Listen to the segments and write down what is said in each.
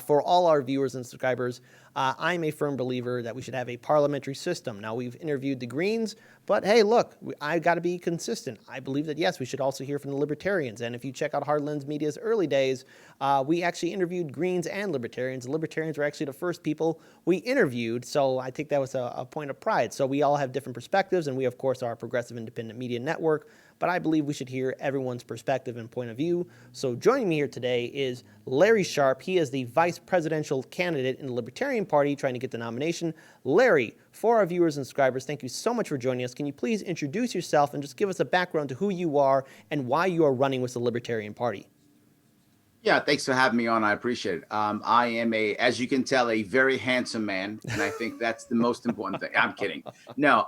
For all our viewers and subscribers, I'm a firm believer that we should have a parliamentary system. Now, we've interviewed the Greens, but hey, look, I've got to be consistent. I believe that, yes, we should also hear from the Libertarians. And if you check out Hardlands Media's early days, we actually interviewed Greens and Libertarians. The Libertarians were actually the first people we interviewed, so I think that was a point of pride. So we all have different perspectives, and we, of course, are a progressive independent media network, but I believe we should hear everyone's perspective and point of view. So joining me here today is Larry Sharpe. He is the vice presidential candidate in the Libertarian Party trying to get the nomination. Larry, for our viewers and subscribers, thank you so much for joining us. Can you please introduce yourself and just give us a background to who you are and why you are running with the Libertarian Party? Yeah, thanks for having me on. I appreciate it. I am as you can tell, a very handsome man, and I think that's the most important thing. I'm kidding. No,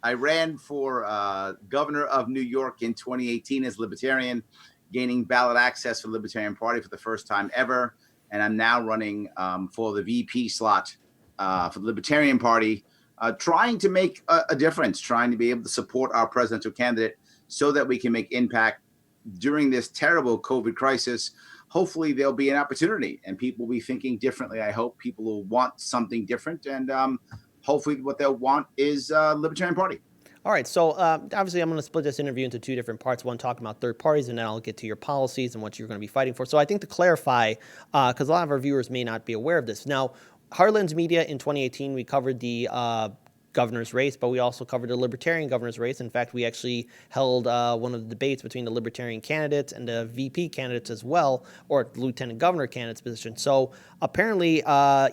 I ran for governor of New York in 2018 as Libertarian, gaining ballot access for the Libertarian Party for the first time ever. And I'm now running for the VP slot for the Libertarian Party, trying to make a difference, trying to be able to support our presidential candidate so that we can make impact during this terrible COVID crisis. Hopefully there'll be an opportunity and people will be thinking differently. I hope people will want something different, and hopefully what they'll want is Libertarian Party. All right, so obviously I'm going to split this interview into two different parts. One talking about third parties, and then I'll get to your policies and what you're going to be fighting for. So I think to clarify, because a lot of our viewers may not be aware of this. Now, Heartlands Media in 2018, we covered the governor's race, but we also covered the Libertarian governor's race. In fact, we actually held one of the debates between the Libertarian candidates and the VP candidates as well, or the lieutenant governor candidate's position. So apparently,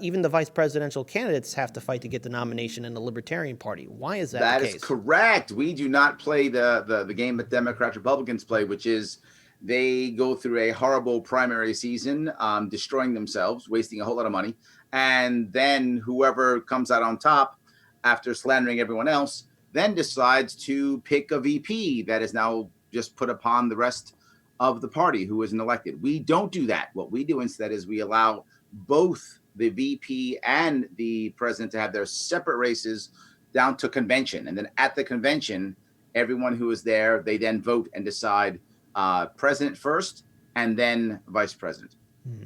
even the vice presidential candidates have to fight to get the nomination in the Libertarian Party. Why is that the case? That is correct. We do not play the game that Democrats, Republicans play, which is they go through a horrible primary season, destroying themselves, wasting a whole lot of money. And then whoever comes out on top after slandering everyone else, then decides to pick a VP that is now just put upon the rest of the party who isn't elected. We don't do that. What we do instead is we allow both the VP and the president to have their separate races down to convention. And then at the convention, everyone who is there, they then vote and decide president first and then vice president. Mm-hmm.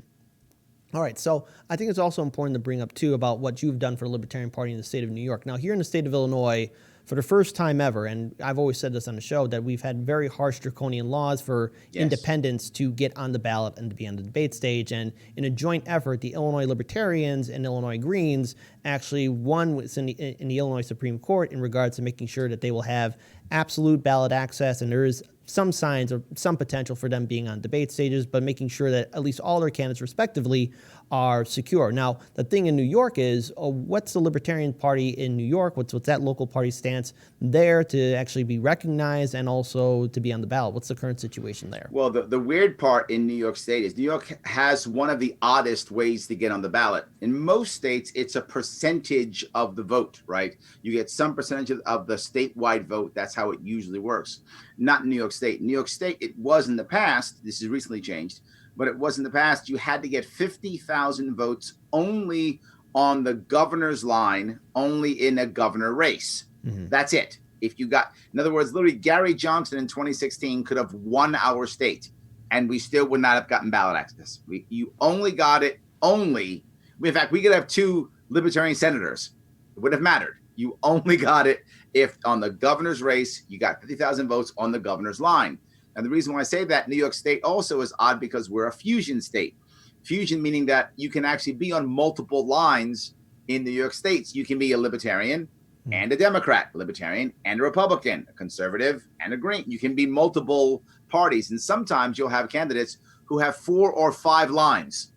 All right, so I think it's also important to bring up, too, about what you've done for the Libertarian Party in the state of New York. Now, here in the state of Illinois, for the first time ever, and I've always said this on the show, that we've had very harsh draconian laws for independents to get on the ballot and to be on the debate stage. And in a joint effort, the Illinois Libertarians and Illinois Greens actually won in the Illinois Supreme Court in regards to making sure that they will have absolute ballot access, and there is some signs or some potential for them being on debate stages, but making sure that at least all their candidates respectively are secure. Now, the thing in New York is, what's the Libertarian Party in New York? What's that local party stance there to actually be recognized and also to be on the ballot? What's the current situation there? Well, the weird part in New York State is New York has one of the oddest ways to get on the ballot. In most states, it's a percentage of the vote, right? You get some percentage of the statewide vote. That's how it usually works. Not in New York State. In New York State, it was in the past. This has recently changed. But it was in the past, you had to get 50,000 votes only on the governor's line, only in a governor race. Mm-hmm. That's it. If you got, in other words, literally Gary Johnson in 2016 could have won our state and we still would not have gotten ballot access. You only got it in fact, we could have 2 libertarian senators. It wouldn't have mattered. You only got it if on the governor's race, you got 50,000 votes on the governor's line. And the reason why I say that New York State also is odd because we're a fusion state. Fusion meaning that you can actually be on multiple lines in New York State. You can be a libertarian and a Democrat, a libertarian and a Republican, a conservative and a green. You can be multiple parties. And sometimes you'll have candidates who have 4 or 5 lines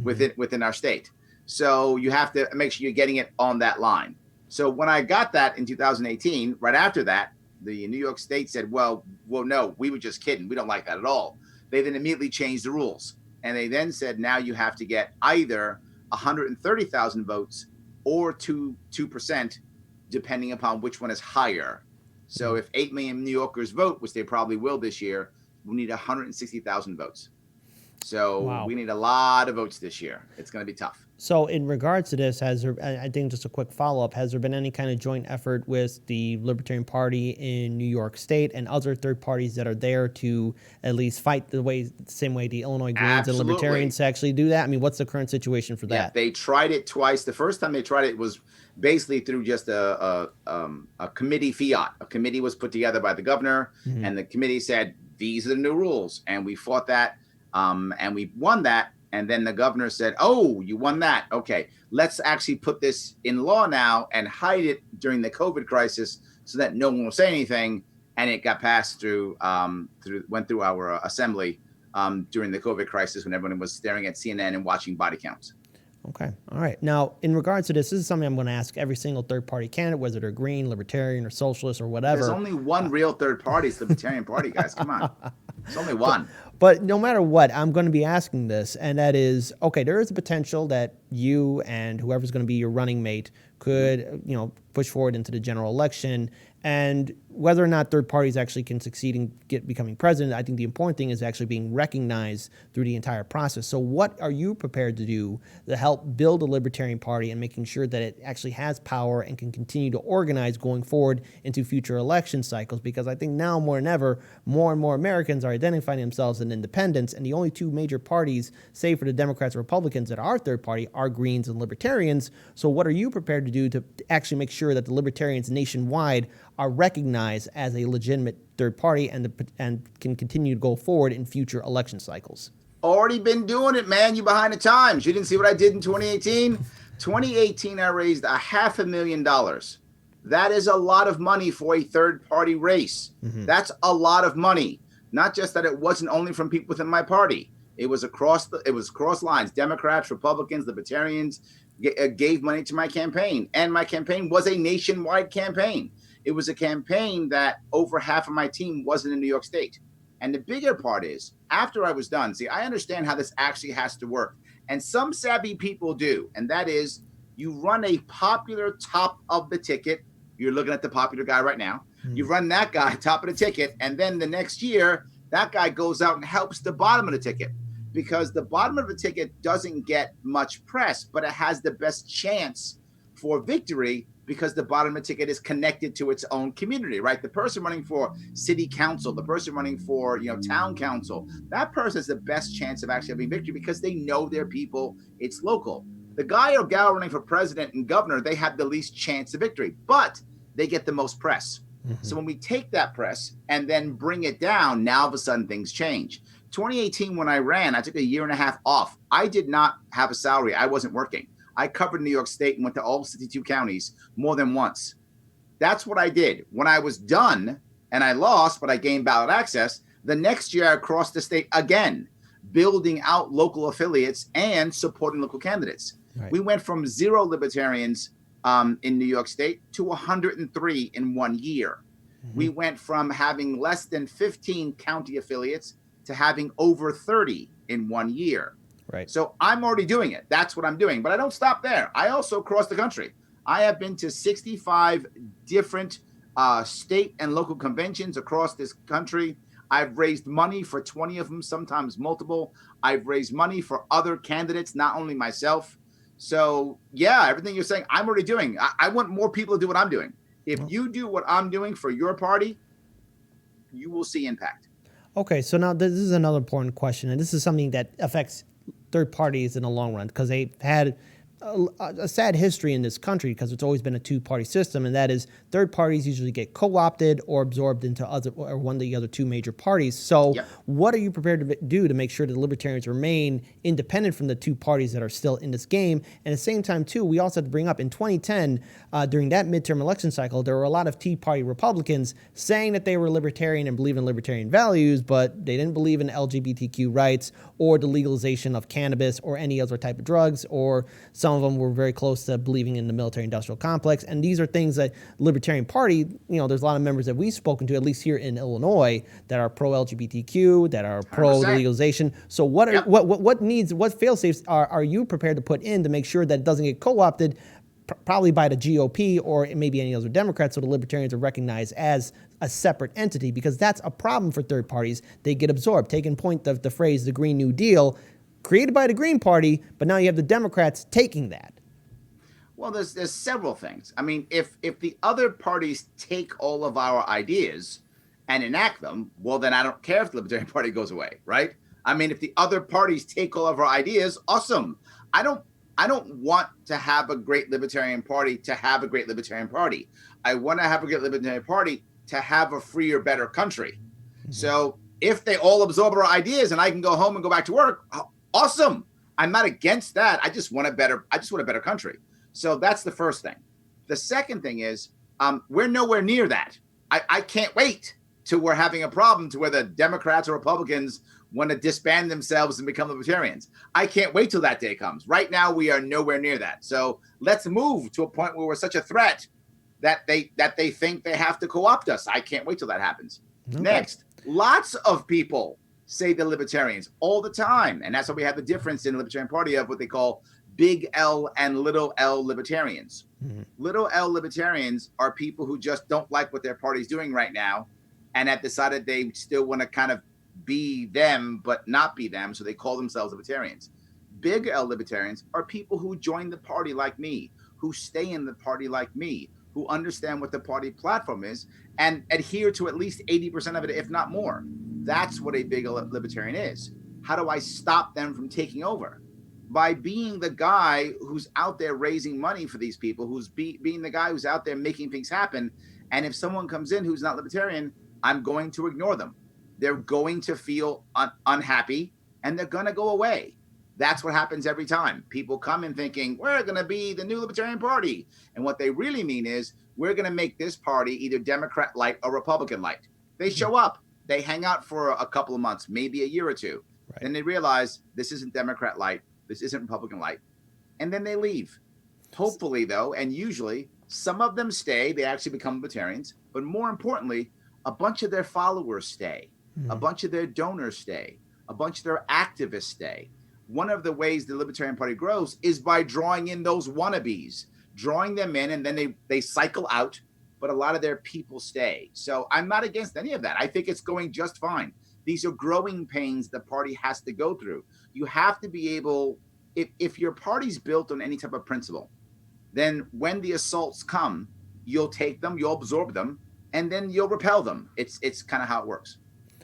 within our state. So you have to make sure you're getting it on that line. So when I got that in 2018, right after that, the New York State said, well, no, we were just kidding. We don't like that at all. They then immediately changed the rules. And they then said, now you have to get either 130,000 votes or 2%, depending upon which one is higher. So if 8 million New Yorkers vote, which they probably will this year, we'll need 160,000 votes. So Wow. we need a lot of votes this year. It's going to be tough. So in regards to this, has there, I think just a quick follow-up, has there been any kind of joint effort with the Libertarian Party in New York State and other third parties that are there to at least fight the same way the Illinois Greens and Libertarians actually do that? I mean, what's the current situation for that? Yeah, they tried it twice. The first time they tried it was basically through just a committee fiat. A committee was put together by the governor, and the committee said, these are the new rules. And we fought that, and we won that. And then the governor said, oh, you won that. Okay, let's actually put this in law now and hide it during the COVID crisis so that no one will say anything. And it got passed went through our assembly during the COVID crisis when everyone was staring at CNN and watching body counts. Okay. All right. Now, in regards to this is something I'm going to ask every single third-party candidate, whether they're green, libertarian, or socialist, or whatever. There's only one real third party. It's the Libertarian Party, guys. Come on. It's only one. But no matter what, I'm going to be asking this, and that is, okay, there is a potential that you and whoever's going to be your running mate could, push forward into the general election. And whether or not third parties actually can succeed in becoming president, I think the important thing is actually being recognized through the entire process. So what are you prepared to do to help build a Libertarian Party and making sure that it actually has power and can continue to organize going forward into future election cycles? Because I think now more than ever, more and more Americans are identifying themselves as independents, and the only two major parties, save for the Democrats and Republicans, that are third party are Greens and Libertarians. So what are you prepared to do to actually make sure that the Libertarians nationwide are recognized as a legitimate third party and can continue to go forward in future election cycles? Already been doing it, man. You behind the times. You didn't see what I did in 2018? 2018, I raised $500,000. That is a lot of money for a third party race. That's a lot of money. Not just that it wasn't only from people within my party. It was across lines. Democrats, Republicans, Libertarians gave money to my campaign. And my campaign was a nationwide campaign. It was a campaign that over half of my team wasn't in New York State. And the bigger part is, after I was done, see, I understand how this actually has to work. And some savvy people do. And that is, you run a popular top of the ticket. You're looking at the popular guy right now. You run that guy top of the ticket. And then the next year, that guy goes out and helps the bottom of the ticket. Because the bottom of the ticket doesn't get much press, but it has the best chance for victory because the bottom of the ticket is connected to its own community, right? The person running for city council, the person running for, town council, that person has the best chance of actually having victory because they know their people, it's local. The guy or gal running for president and governor, they have the least chance of victory, but they get the most press. So when we take that press and then bring it down, now all of a sudden things change. 2018, when I ran, I took a year and a half off. I did not have a salary. I wasn't working. I covered New York State and went to all 62 counties more than once. That's what I did. When I was done and I lost, but I gained ballot access, the next year I crossed the state again, building out local affiliates and supporting local candidates. Right. We went from 0 libertarians in New York State to 103 in 1 year. We went from having less than 15 county affiliates to having over 30 in 1 year. Right. So I'm already doing it. That's what I'm doing. But I don't stop there. I also cross the country. I have been to 65 different state and local conventions across this country. I've raised money for 20 of them, sometimes multiple. I've raised money for other candidates, not only myself. So, yeah, everything you're saying, I'm already doing. I want more people to do what I'm doing. If you do what I'm doing for your party, you will see impact. Okay, so now this is another important question, and this is something that affects third parties in the long run because they've had a sad history in this country because it's always been a two-party system, and that is third parties usually get co-opted or absorbed into other or one of the other two major parties. So what are you prepared to do to make sure that the Libertarians remain independent from the two parties that are still in this game? And at the same time, too, we also have to bring up in 2010, during that midterm election cycle, there were a lot of Tea Party Republicans saying that they were libertarian and believe in libertarian values, but they didn't believe in LGBTQ rights or the legalization of cannabis or any other type of drugs, or some of them were very close to believing in the military-industrial complex. And these are things that Libertarian Party, there's a lot of members that we've spoken to, at least here in Illinois, that are pro-LGBTQ, that are pro-legalization. So what fail-safes are you prepared to put in to make sure that it doesn't get co-opted, probably by the GOP or maybe any other Democrats, so the Libertarians are recognized as a separate entity, because that's a problem for third parties. They get absorbed. Taking point of the phrase the Green New Deal, created by the Green Party, but now you have the Democrats taking that. Well, there's several things. I mean, if the other parties take all of our ideas and enact them, well, then I don't care if the Libertarian Party goes away, right? I mean, if the other parties take all of our ideas, awesome. I don't want to have a great Libertarian Party to have a great Libertarian Party. I want to have a great Libertarian Party to have a freer, better country. Mm-hmm. So if they all absorb our ideas and I can go home and go back to work, awesome. I'm not against that. I just want a better country. So that's the first thing. The second thing is we're nowhere near that. I can't wait till we're having a problem to where the Democrats or Republicans want to disband themselves and become libertarians. I can't wait till that day comes. Right now, we are nowhere near that. So let's move to a point where we're such a threat that they think they have to co-opt us. I can't wait till that happens. Okay. Next, lots of people say the libertarians all the time. And that's why we have the difference in the Libertarian Party of what they call big L and little L libertarians. Mm-hmm. Little L libertarians are people who just don't like what their party's doing right now and have decided they still want to kind of be them but not be them, so they call themselves libertarians. Big L libertarians are people who join the party like me, who stay in the party like me, who understand what the party platform is and adhere to at least 80% of it, if not more. That's what a big L libertarian is. How do I stop them from taking over? By being the guy who's out there raising money for these people, who's being the guy who's out there making things happen. And if someone comes in who's not libertarian, I'm going to ignore them. They're going to feel unhappy and they're going to go away. That's what happens every time. People come in thinking, we're going to be the new Libertarian Party. And what they really mean is, we're going to make this party either Democrat light or Republican light. They show up, they hang out for a couple of months, maybe a year or two. Right. And they realize this isn't Democrat light, this isn't Republican light. And then they leave. Hopefully, though, and usually, some of them stay, they actually become libertarians. But more importantly, a bunch of their followers stay. A bunch of their donors stay. A bunch of their activists stay. One of the ways the Libertarian Party grows is by drawing in those wannabes, drawing them in, and then they cycle out, but a lot of their people stay. So I'm not against any of that. I think it's going just fine. These are growing pains the party has to go through. You have to be able, if your party's built on any type of principle, then when the assaults come, you'll take them, you'll absorb them, and then you'll repel them. It's kind of how it works.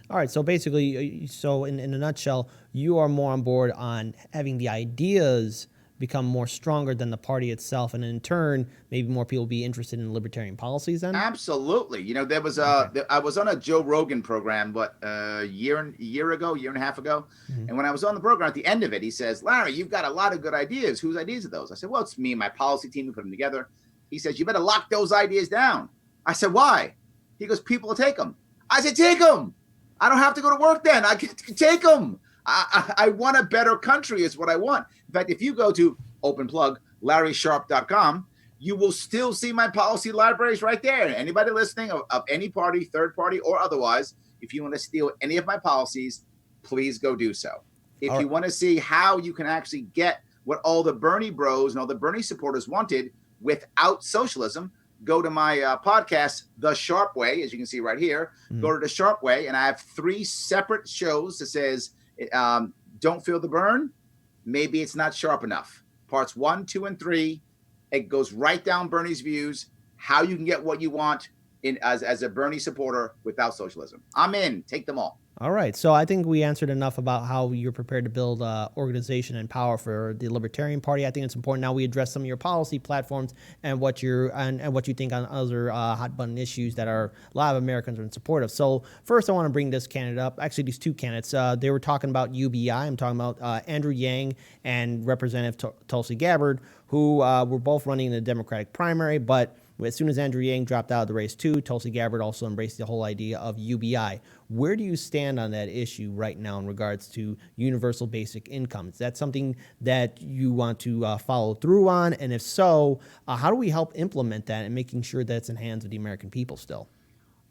All right, so basically, so in a nutshell, you are more on board on having the ideas become more stronger than the party itself, and in turn, maybe more people be interested in libertarian policies then? Absolutely. You know, there was I was on a Joe Rogan program, a year and a half ago, and when I was on the program, at the end of it, he says, Larry, you've got a lot of good ideas. Whose ideas are those? I said, well, it's me and my policy team who put them together. He says, you better lock those ideas down. I said, why? He goes, people will take them. I said, take them. I don't have to go to work then. I can take them. I want a better country is what I want. In fact, if you go to open plug, LarrySharpe.com, you will still see my policy libraries right there. Anybody listening of any party, third party or otherwise, if you want to steal any of my policies, please go do so. If you want to see how you can actually get what all the Bernie bros and all the Bernie supporters wanted without socialism, go to my podcast, The Sharpe Way, as you can see right here. Go to The Sharpe Way, and I have 3 separate shows that says, don't feel the burn. Maybe it's not sharp enough. Parts 1, 2, and 3. It goes right down Bernie's views, how you can get what you want as a Bernie supporter without socialism. I'm in. Take them all. All right. So I think we answered enough about how you're prepared to build organization and power for the Libertarian Party. I think it's important now we address some of your policy platforms and what you're and what you think on other hot button issues that are a lot of Americans are in support of. So first, I want to bring this candidate up. Actually, these 2 candidates. They were talking about UBI. I'm talking about Andrew Yang and Representative Tulsi Gabbard, who were both running in the Democratic primary, but as soon as Andrew Yang dropped out of the race too, Tulsi Gabbard also embraced the whole idea of UBI. Where do you stand on that issue right now in regards to universal basic income? Is that something that you want to follow through on? And if so, how do we help implement that and making sure that it's in the hands of the American people still?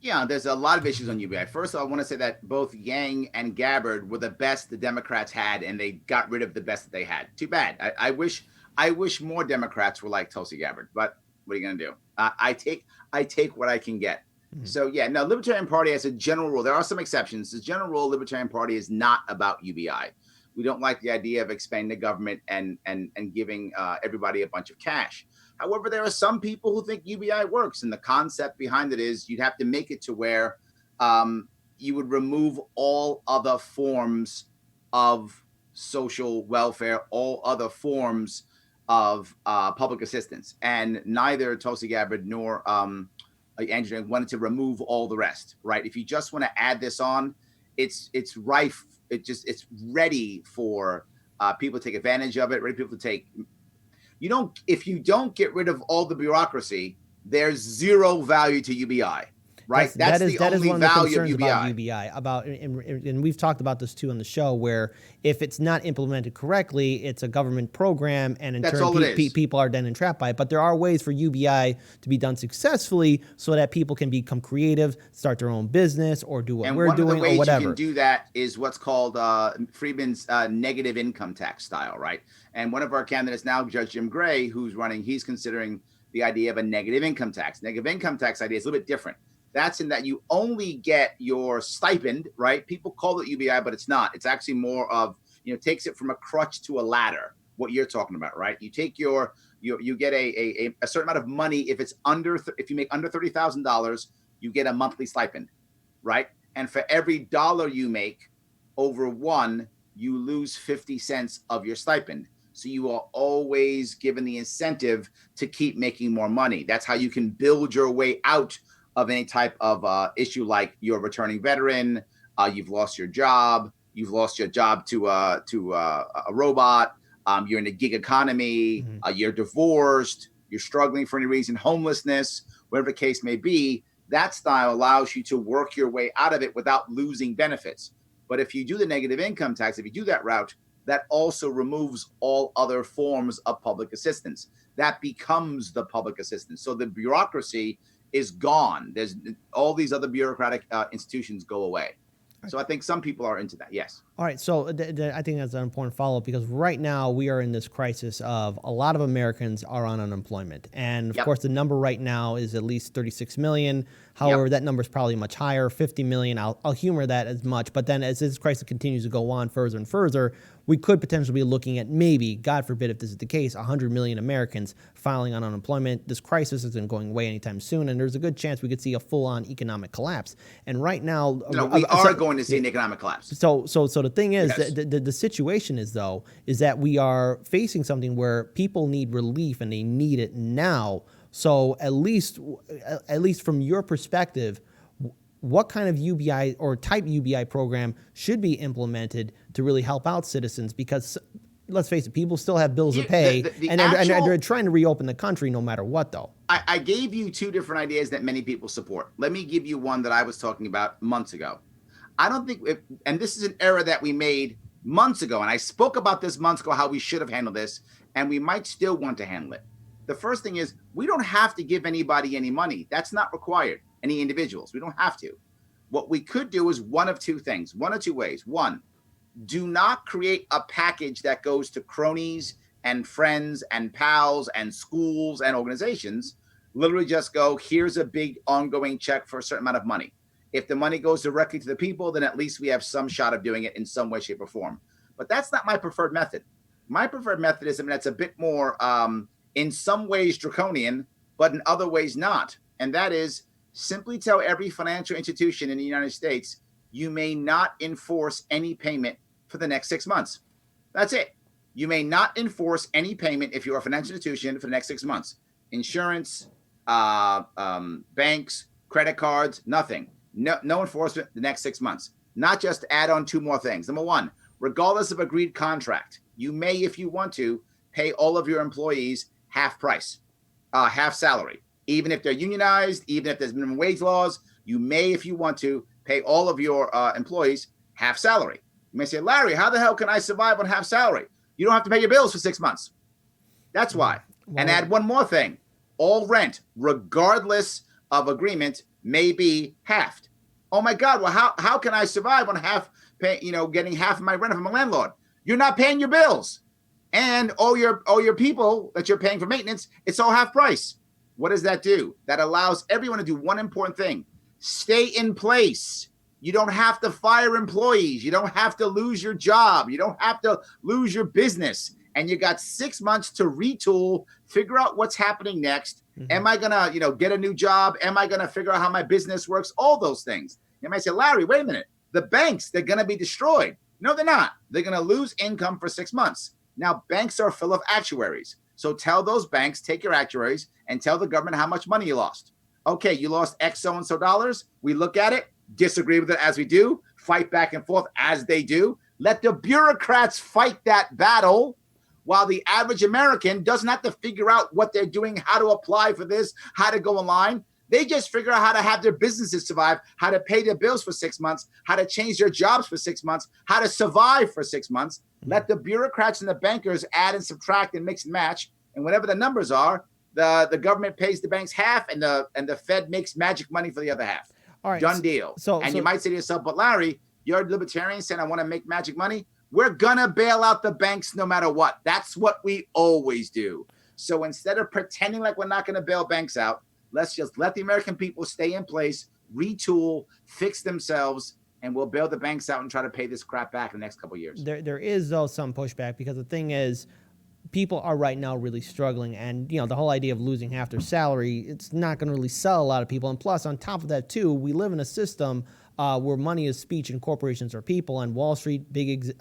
Yeah, there's a lot of issues on UBI. First of all, I want to say that both Yang and Gabbard were the best the Democrats had, and they got rid of the best that they had. Too bad. I wish I wish more Democrats were like Tulsi Gabbard, but what are you going to do? I take what I can get. So yeah, no, Libertarian Party as a general rule, there are some exceptions. The general rule, Libertarian Party is not about UBI. We don't like the idea of expanding the government and giving everybody a bunch of cash. However, there are some people who think UBI works, and the concept behind it is you'd have to make it to where you would remove all other forms of social welfare, all other forms of public assistance, and neither Tulsi Gabbard nor Andrew wanted to remove all the rest. Right? If you just want to add this on, it's rife. It's ready for people to take advantage of it. Ready for people to take. If you don't get rid of all the bureaucracy, there's zero value to UBI. Right. That is one of the concerns about UBI. And we've talked about this too on the show, where if it's not implemented correctly, it's a government program, and in turn people are then entrapped by it. But there are ways for UBI to be done successfully, so that people can become creative, start their own business, or do what we're doing, or whatever. And one of the ways you can do that is what's called Friedman's negative income tax style, right? And one of our candidates now, Judge Jim Gray, who's running, he's considering the idea of a negative income tax. Negative income tax idea is a little bit different. That's in that you only get your stipend, right? People call it UBI, but it's not. It's actually more of, takes it from a crutch to a ladder, what you're talking about, right? You take you get a certain amount of money. If you make under $30,000, you get a monthly stipend, right? And for every dollar you make over one, you lose 50 cents of your stipend. So you are always given the incentive to keep making more money. That's how you can build your way out of any type of issue, like you're a returning veteran, you've lost your job to a robot, you're in a gig economy, you're divorced, you're struggling for any reason, homelessness, whatever the case may be. That style allows you to work your way out of it without losing benefits. But if you do the negative income tax, if you do that route, that also removes all other forms of public assistance. That becomes the public assistance. So the bureaucracy is gone. There's all these other bureaucratic institutions go away. So I think some people are into that. Yes. All right. So I think that's an important follow-up, because right now we are in this crisis of a lot of Americans are on unemployment. And of course, the number right now is at least 36 million. However, that number is probably much higher, 50 million. I'll humor that as much. But then as this crisis continues to go on further and further, we could potentially be looking at maybe, God forbid if this is the case, 100 million Americans filing on unemployment. This crisis isn't going away anytime soon, and there's a good chance we could see a full-on economic collapse. And right now, we are going to see an economic collapse. So the thing is, the situation is that we are facing something where people need relief and they need it now. So at least from your perspective, what kind of UBI or type UBI program should be implemented to really help out citizens? Because let's face it, people still have bills to pay, and they're trying to reopen the country no matter what, though. I gave you two different ideas that many people support. Let me give you one that I was talking about months ago. I don't think, and this is an error that we made months ago, and I spoke about this months ago, how we should have handled this, and we might still want to handle it. The first thing is, we don't have to give anybody any money. That's not required. Any individuals. We don't have to. What we could do is one of two things, one of two ways. One, do not create a package that goes to cronies and friends and pals and schools and organizations. Literally just go, here's a big ongoing check for a certain amount of money. If the money goes directly to the people, then at least we have some shot of doing it in some way, shape, or form. But that's not my preferred method. My preferred method is, it's a bit more, in some ways draconian, but in other ways not. And that is, simply tell every financial institution in the United States, you may not enforce any payment for the next 6 months. That's it. You may not enforce any payment if you're a financial institution for the next 6 months. Insurance, banks, credit cards, nothing. No enforcement the next 6 months. Not just to add on two more things. Number one, regardless of agreed contract, you may, if you want to, pay all of your employees half price, half salary. Even if they're unionized, even if there's minimum wage laws, you may, if you want to, pay all of your employees half salary. You may say, Larry, how the hell can I survive on half salary? You don't have to pay your bills for 6 months. That's why. Wow. And add one more thing. All rent, regardless of agreement, may be halved. Oh my God, well, how can I survive on getting half of my rent from a landlord? You're not paying your bills. and all your people that you're paying for maintenance, it's all half price. What does that do? That allows everyone to do one important thing: stay in place. You don't have to fire employees. You don't have to lose your job. You don't have to lose your business. And you got 6 months to retool, figure out what's happening next. Mm-hmm. Am I gonna, get a new job? Am I gonna figure out how my business works? All those things. You might say, Larry, wait a minute. The banks, they're gonna be destroyed. No, they're not. They're gonna lose income for 6 months. Now, banks are full of actuaries. So tell those banks, take your actuaries and tell the government how much money you lost. Okay, you lost X so-and-so dollars. We look at it, disagree with it as we do, fight back and forth as they do. Let the bureaucrats fight that battle, while the average American doesn't have to figure out what they're doing, how to apply for this, how to go online. They just figure out how to have their businesses survive, how to pay their bills for 6 months, how to change their jobs for 6 months, how to survive for 6 months. Let the bureaucrats and the bankers add and subtract and mix and match. And whatever the numbers are, the government pays the banks half, and the Fed makes magic money for the other half. All right, done deal. So you might say to yourself, but Larry, you're a libertarian saying I want to make magic money. We're going to bail out the banks no matter what. That's what we always do. So instead of pretending like we're not going to bail banks out, let's just let the American people stay in place, retool, fix themselves, and we'll bail the banks out and try to pay this crap back in the next couple of years. There is, though, some pushback, because the thing is, people are right now really struggling, and the whole idea of losing half their salary, it's not going to really sell a lot of people. And plus, on top of that too, we live in a system where money is speech and corporations are people, and Wall Street, big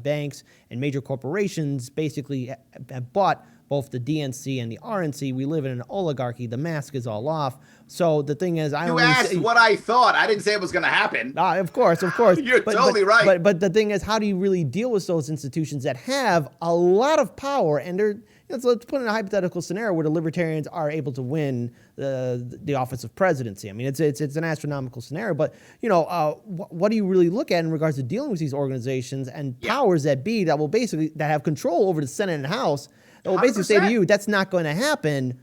banks and major corporations basically have bought both the DNC and the RNC. We live in an oligarchy. The mask is all off. So the thing is, you asked what I thought. I didn't say it was going to happen. Of course. You're totally right. But the thing is, how do you really deal with those institutions that have a lot of power, and they're, so let's put in a hypothetical scenario where the libertarians are able to win the office of presidency. I mean, it's an astronomical scenario, but what do you really look at in regards to dealing with these organizations and powers that be that will basically have control over the Senate and House? That will basically 100%. Say to you, that's not going to happen.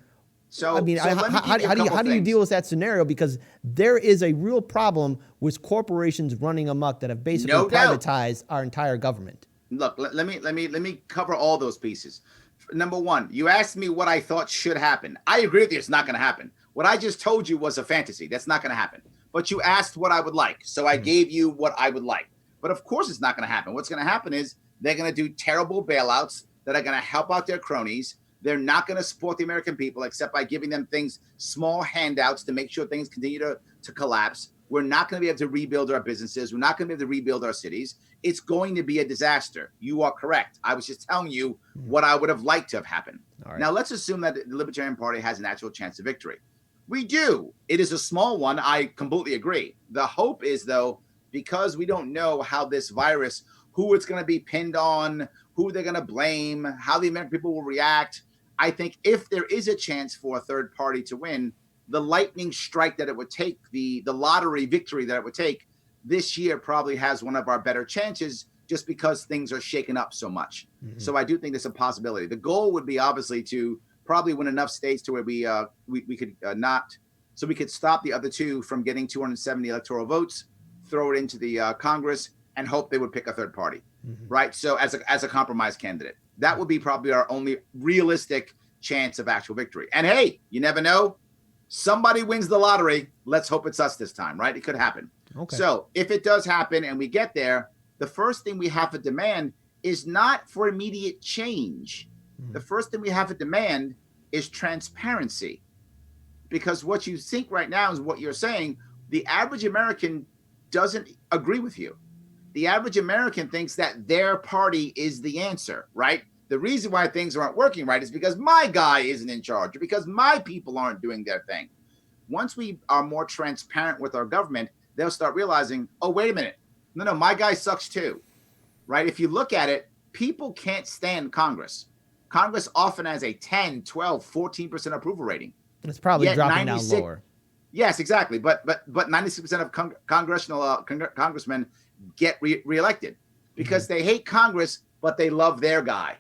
So, I mean, how do you deal with that scenario? Because there is a real problem with corporations running amok that have basically privatized our entire government. Look, let me cover all those pieces. Number one, you asked me what I thought should happen. I agree with you. It's not going to happen. What I just told you was a fantasy. That's not going to happen. But you asked what I would like, so I gave you what I would like. But of course, it's not going to happen. What's going to happen is they're going to do terrible bailouts that are going to help out their cronies. They're not going to support the American people except by giving them things, small handouts to make sure things continue to collapse. We're not going to be able to rebuild our businesses. We're not going to be able to rebuild our cities. It's going to be a disaster. You are correct. I was just telling you what I would have liked to have happened. Right. Now, let's assume that the Libertarian Party has an actual chance of victory. We do. It is a small one. I completely agree. The hope is, though, because we don't know how this virus, who it's going to be pinned on, who they're going to blame, how the American people will react. I think if there is a chance for a third party to win, the lightning strike that it would take, the lottery victory that it would take this year probably has one of our better chances, just because things are shaken up so much. Mm-hmm. So I do think there's a possibility. The goal would be obviously to probably win enough states to where we could not, so we could stop the other two from getting 270 electoral votes, throw it into the Congress, and hope they would pick a third party, right? So as a compromise candidate, that would be probably our only realistic chance of actual victory. And hey, you never know. Somebody wins the lottery. Let's hope it's us this time, right? It could happen. Okay. So if it does happen and we get there, the first thing we have to demand is not for immediate change. The first thing we have to demand is transparency. Because what you think right now is what you're saying, the average American doesn't agree with you. The average American thinks that their party is the answer, right? The reason why things aren't working right is because my guy isn't in charge, or because my people aren't doing their thing. Once we are more transparent with our government, they'll start realizing, oh, wait a minute. No, my guy sucks too, right? If you look at it, people can't stand Congress. Congress often has a 10, 12, 14% approval rating. It's probably dropping down lower. Yes, exactly. But 96% of congressmen get reelected because they hate Congress, but they love their guy.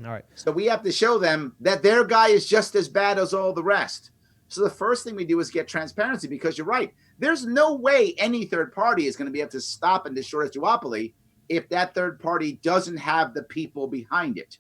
All right. So we have to show them that their guy is just as bad as all the rest. So the first thing we do is get transparency, because you're right. There's no way any third party is going to be able to stop and destroy this duopoly if that third party doesn't have the people behind it.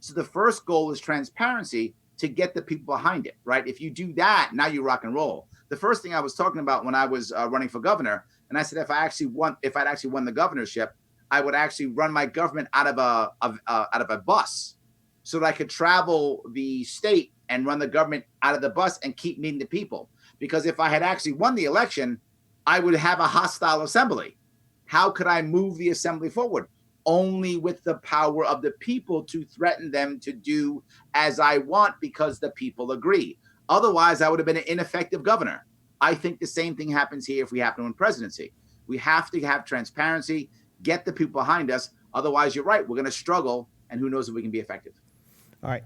So the first goal is transparency to get the people behind it, right? If you do that, now you rock and roll. The first thing I was talking about when I was running for governor, and I said if I'd actually won the governorship, I would actually run my government out of a bus, so that I could travel the state and run the government out of the bus and keep meeting the people. Because if I had actually won the election, I would have a hostile assembly. How could I move the assembly forward? Only with the power of the people to threaten them to do as I want because the people agree. Otherwise, I would have been an ineffective governor. I think the same thing happens here if we happen to win presidency. We have to have transparency, get the people behind us. Otherwise, you're right, we're going to struggle, and who knows if we can be effective. All right.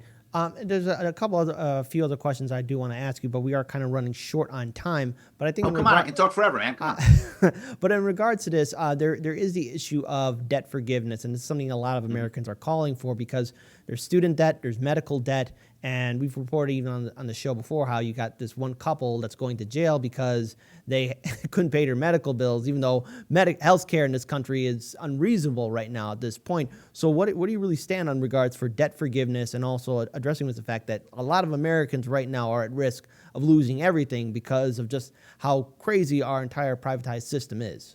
There's a couple of a few other questions I do want to ask you, but we are kind of running short on time. But I think come on, I can talk forever, man. Come on. But in regards to this, there is the issue of debt forgiveness, and it's something a lot of Americans are calling for because there's student debt, there's medical debt, and we've reported even on the show before how you got this one couple that's going to jail because they couldn't pay their medical bills, even though healthcare in this country is unreasonable right now at this point. So what do you really stand on regards for debt forgiveness, and also addressing with the fact that a lot of Americans right now are at risk of losing everything because of just how crazy our entire privatized system is?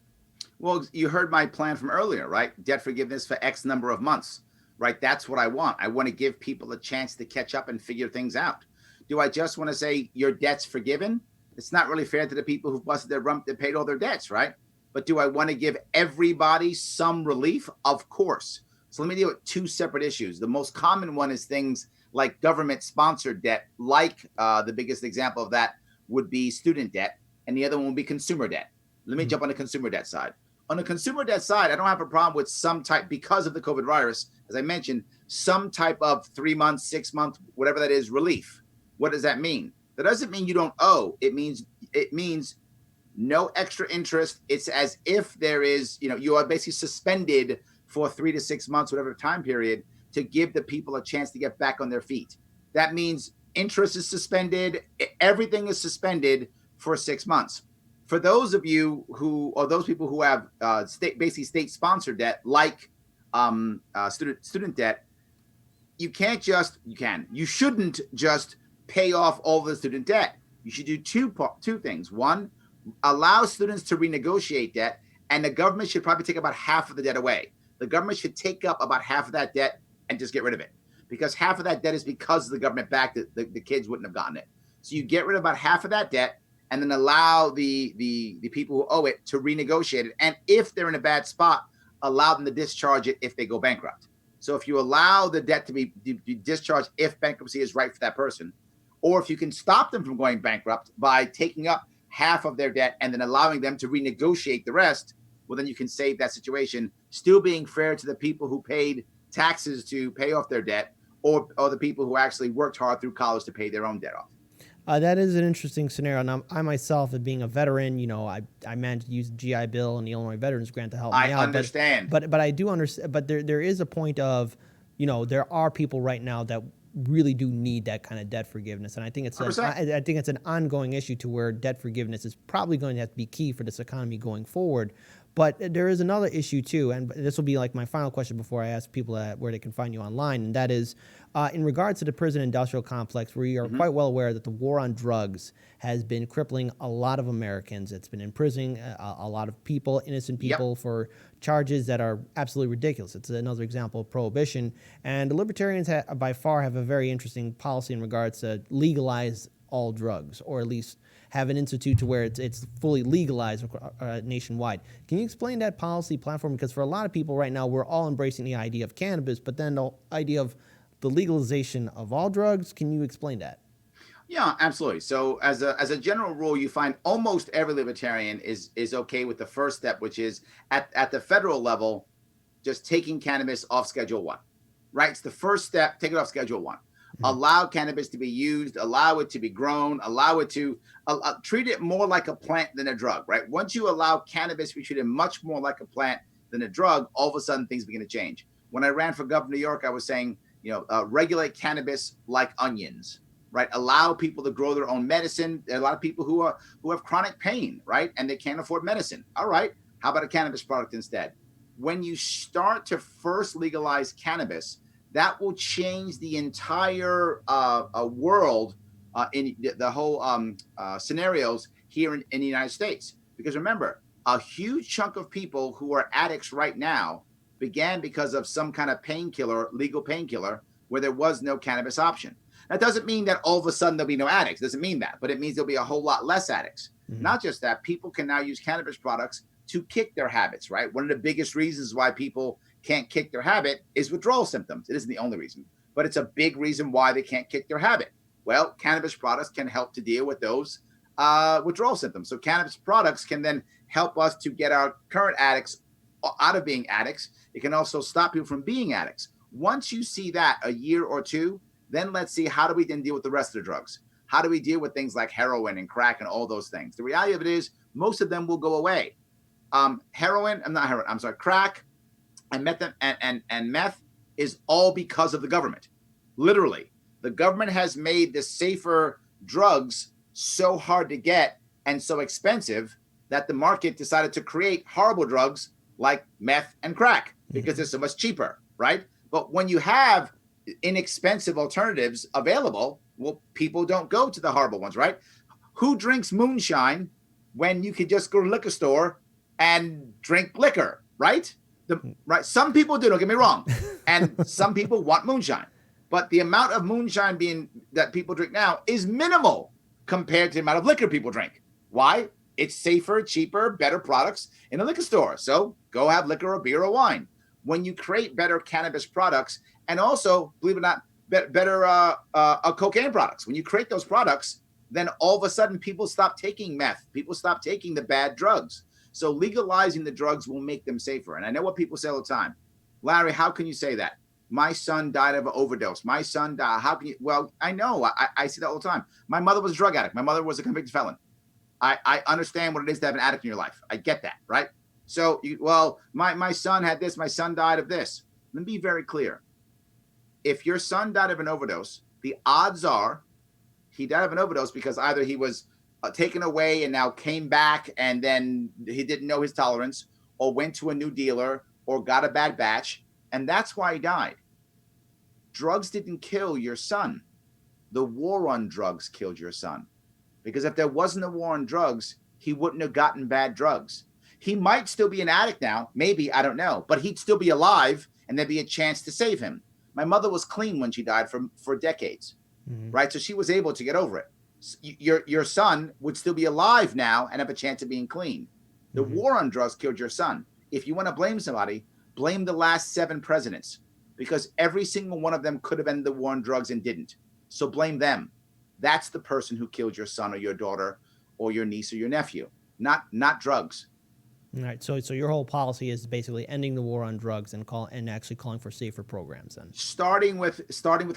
Well, you heard my plan from earlier, right? Debt forgiveness for X number of months. Right, that's what I want. I want to give people a chance to catch up and figure things out. Do I just want to say your debt's forgiven? It's not really fair to the people who busted their rump that paid all their debts, right? But do I want to give everybody some relief? Of course. So let me deal with two separate issues. The most common one is things like government-sponsored debt, like the biggest example of that would be student debt, and the other one would be consumer debt. Let me jump on the consumer debt side. On the consumer debt side, I don't have a problem with some type, because of the COVID virus, as I mentioned, some type of 3 months, 6 months, whatever that is, relief. What does that mean? That doesn't mean you don't owe. It means no extra interest. It's as if there is, you are basically suspended for 3 to 6 months, whatever time period, to give the people a chance to get back on their feet. That means interest is suspended. Everything is suspended for 6 months. For those of you or those people who have state-sponsored debt, like student debt, you shouldn't just pay off all the student debt. You should do two things. One, allow students to renegotiate debt, and the government should probably take about half of the debt away. The government should take up about half of that debt and just get rid of it, because half of that debt is because the government backed it. The kids wouldn't have gotten it. So you get rid of about half of that debt, and then allow the people who owe it to renegotiate it. And if they're in a bad spot, allow them to discharge it if they go bankrupt. So if you allow the debt to be discharged if bankruptcy is right for that person, or if you can stop them from going bankrupt by taking up half of their debt and then allowing them to renegotiate the rest, well, then you can save that situation, still being fair to the people who paid taxes to pay off their debt, or the people who actually worked hard through college to pay their own debt off. That is an interesting scenario. Now, I myself, being a veteran, I managed to use the GI Bill and the Illinois Veterans Grant to help me out. I understand. But I do understand. But there is a point of, there are people right now that really do need that kind of debt forgiveness, and I think it's an ongoing issue to where debt forgiveness is probably going to have to be key for this economy going forward. But there is another issue too, and this will be like my final question before I ask people where they can find you online, and that is in regards to the prison industrial complex, where you are quite well aware that the war on drugs has been crippling a lot of Americans. It's been imprisoning a lot of people, innocent people, for charges that are absolutely ridiculous. It's another example of prohibition, and the libertarians by far have a very interesting policy in regards to legalize all drugs, or at least have an institute to where it's fully legalized nationwide. Can you explain that policy platform? Because for a lot of people right now, we're all embracing the idea of cannabis, but then the idea of the legalization of all drugs, can you explain that? Yeah, absolutely. So as a general rule, you find almost every libertarian is okay with the first step, which is at the federal level, just taking cannabis off Schedule 1, right? It's the first step, take it off Schedule 1. Allow cannabis to be used, allow it to be grown, allow it to treat it more like a plant than a drug, right? Once you allow cannabis to be treated much more like a plant than a drug, all of a sudden things begin to change. When I ran for governor of New York, I was saying, regulate cannabis like onions, right? Allow people to grow their own medicine. There are a lot of people who have chronic pain, right? And they can't afford medicine. All right. How about a cannabis product instead? when you start to first legalize cannabis, that will change the entire world in the whole scenarios here in the United States. Because remember, a huge chunk of people who are addicts right now began because of some kind of painkiller, legal painkiller, where there was no cannabis option. That doesn't mean that all of a sudden there'll be no addicts. It doesn't mean that, but it means there'll be a whole lot less addicts. Not just that, people can now use cannabis products to kick their habits, right? One of the biggest reasons why people can't kick their habit is withdrawal symptoms. It isn't the only reason, but it's a big reason why they can't kick their habit. Well, cannabis products can help to deal with those withdrawal symptoms. So cannabis products can then help us to get our current addicts out of being addicts. It can also stop people from being addicts. Once you see that a year or two, then let's see, how do we then deal with the rest of the drugs? How do we deal with things like heroin and crack and all those things? The reality of it is most of them will go away. Crack and meth is all because of the government. Literally, the government has made the safer drugs so hard to get and so expensive that the market decided to create horrible drugs like meth and crack because they're so much cheaper, right? But when you have inexpensive alternatives available, well, people don't go to the horrible ones, right? Who drinks moonshine when you could just go to the liquor store and drink liquor, right? Right. Some people do, don't get me wrong. And some people want moonshine. But the amount of moonshine that people drink now is minimal compared to the amount of liquor people drink. Why? It's safer, cheaper, better products in a liquor store. So go have liquor or beer or wine. When you create better cannabis products, and also, believe it or not, better cocaine products. When you create those products, then all of a sudden people stop taking meth. People stop taking the bad drugs. So legalizing the drugs will make them safer. And I know what people say all the time. Larry, how can you say that? My son died of an overdose. My son died. How can you? Well, I know. I see that all the time. My mother was a drug addict. My mother was a convicted felon. I understand what it is to have an addict in your life. I get that, right? So, my son had this. My son died of this. Let me be very clear. If your son died of an overdose, the odds are he died of an overdose because either he was taken away and now came back and then he didn't know his tolerance, or went to a new dealer, or got a bad batch, and that's why he died. Drugs didn't kill your son. The war on drugs killed your son. Because if there wasn't a war on drugs, he wouldn't have gotten bad drugs. He might still be an addict now, maybe, I don't know, but he'd still be alive and there'd be a chance to save him. My mother was clean when she died for decades, right? So she was able to get over it. Your son would still be alive now and have a chance of being clean. The war on drugs killed your son. If you want to blame somebody, blame the last 7 presidents, because every single one of them could have ended the war on drugs and didn't. So blame them. That's the person who killed your son or your daughter or your niece or your nephew, not drugs. All right. So your whole policy is basically ending the war on drugs and actually calling for safer programs then. Starting with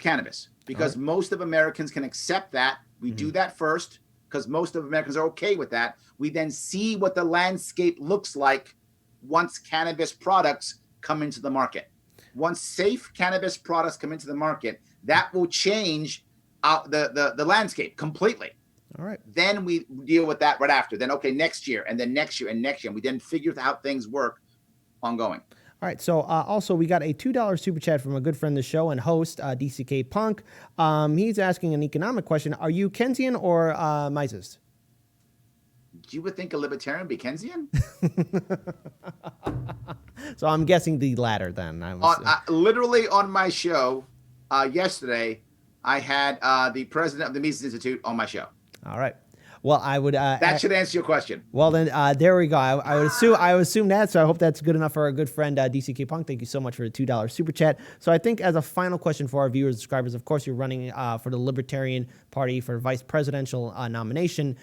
cannabis, because most of Americans can accept that. We do that first because most of Americans are okay with that. We then see what the landscape looks like once cannabis products come into the market. Once safe cannabis products come into the market, that will change the landscape completely. All right. Then we deal with that right after. Then, okay, next year, and then next year, and next year. We then figure out how things work ongoing. All right. So also, we got a $2 super chat from a good friend of the show and host, DCK Punk. He's asking an economic question. Are you Keynesian or Mises? You would think a libertarian would be Keynesian? So I'm guessing the latter then. Literally on my show yesterday, I had the president of the Mises Institute on my show. All right. Well, I would. That should answer your question. Well, then there we go. I would assume that. So I hope that's good enough for our good friend DCK Punk. Thank you so much for the $2 super chat. So I think as a final question for our viewers and subscribers, of course, you're running for the Libertarian Party for vice presidential nomination.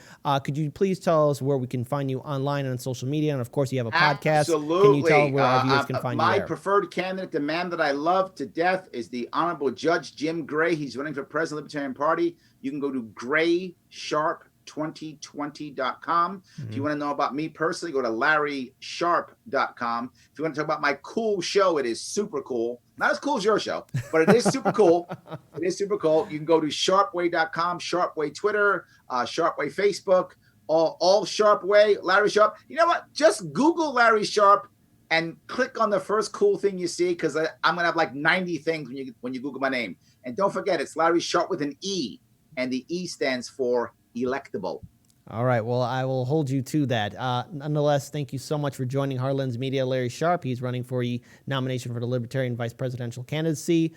Could you please tell us where we can find you online and on social media? And of course, you have a podcast. Absolutely. Can you tell where our viewers can find you? My preferred candidate, the man that I love to death, is the Honorable Judge Jim Gray. He's running for president of the Libertarian Party. You can go to GraySharpe2020.com. If you want to know about me personally, go to LarrySharpe.com. If you want to talk about my cool show, it is super cool. Not as cool as your show, but it is super cool. It is super cool. You can go to SharpeWay.com, SharpeWay Twitter, SharpeWay Facebook, all SharpeWay, Larry Sharpe. You know what? Just Google Larry Sharpe and click on the first cool thing you see, because I'm gonna have like 90 things when you Google my name. And don't forget, it's Larry Sharpe with an E, and the E stands for electable. All right. Well, I will hold you to that. Nonetheless, thank you so much for joining Heartlands Media. Larry Sharpe, he's running for the nomination for the Libertarian vice presidential candidacy.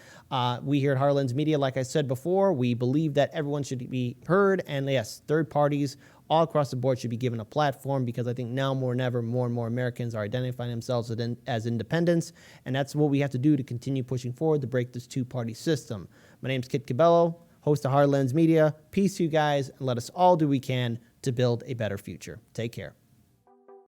We here at Heartlands Media, like I said before, we believe that everyone should be heard. And yes, third parties all across the board should be given a platform, because I think now more than ever, more and more Americans are identifying themselves as independents. And that's what we have to do to continue pushing forward to break this two-party system. My name's Kit Cabello, host of Heartlands Media. Peace to you guys, and let us all do what we can to build a better future. Take care.